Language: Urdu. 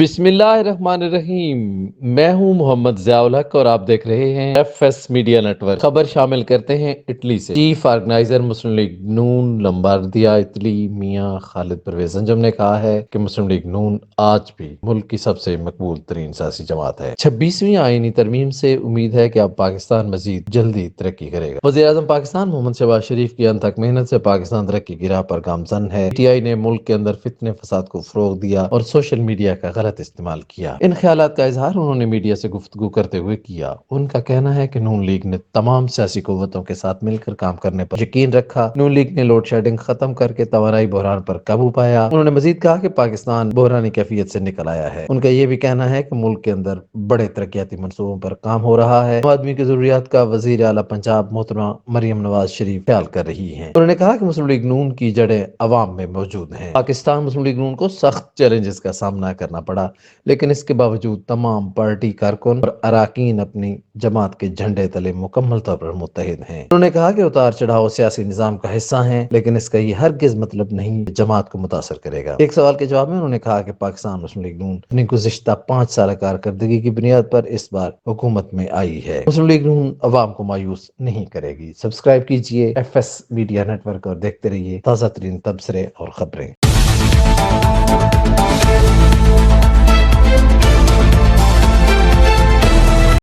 بسم اللہ الرحمن الرحیم۔ میں ہوں محمد ضیاء الحق اور آپ دیکھ رہے ہیں F S media network. خبر شامل کرتے ہیں اٹلی سے۔ Chief organiser Muslim League N Lombardia Italy Mian Khalid Pervez انجم نے کہا ہے کہ مسلم لیگ نون آج بھی ملک کی سب سے مقبول ترین سیاسی جماعت ہے۔ 26ویں آئینی ترمیم سے امید ہے کہ اب پاکستان مزید جلدی ترقی کرے گا۔ وزیر اعظم پاکستان محمد شہباز شریف کی انتھک محنت سے پاکستان ترقی کی راہ پر گامزن ہے۔ پی ٹی آئی نے ملک کے اندر فتنے فساد کو فروغ دیا اور سوشل میڈیا کا غلط استعمال کیا۔ ان خیالات کا اظہار انہوں نے میڈیا سے گفتگو کرتے ہوئے کیا۔ ان کا کہنا ہے کہ نون لیگ نے تمام سیاسی قوتوں کے ساتھ مل کر کام کرنے پر یقین رکھا۔ نون لیگ نے لوڈ شیڈنگ ختم کر کے توانائی بحران پر قابو پایا۔ انہوں نے مزید کہا کہ پاکستان بحرانی کیفیت سے نکل آیا ہے۔ ان کا یہ بھی کہنا ہے کہ ملک کے اندر بڑے ترقیاتی منصوبوں پر کام ہو رہا ہے۔ عام آدمی کی ضروریات کا وزیر اعلیٰ پنجاب محترمہ مریم نواز شریف خیال کر رہی ہیں۔ انہوں نے کہا کہ مسلم لیگ نون کی جڑیں عوام میں موجود ہیں۔ پاکستان مسلم لیگ نون کو سخت چیلنجز کا سامنا کرنا پڑا، لیکن اس کے باوجود تمام پارٹی کارکن اور اراکین اپنی جماعت کے جھنڈے تلے مکمل طور پر متحد ہیں۔ انہوں نے کہا کہ اتار چڑھاؤ سیاسی نظام کا حصہ ہیں، لیکن اس کا یہ ہرگز مطلب نہیں کہ جماعت کو متاثر کرے گا۔ ایک سوال کے جواب میں انہوں نے کہا کہ پاکستان مسلم لیگ نون اپنی گزشتہ 5 سالہ کارکردگی کی بنیاد پر اس بار حکومت میں آئی ہے۔ مسلم لیگ نون عوام کو مایوس نہیں کرے گی۔ سبسکرائب کیجئے F S media network اور دیکھتے رہیے تازہ ترین تبصرے اور خبریں۔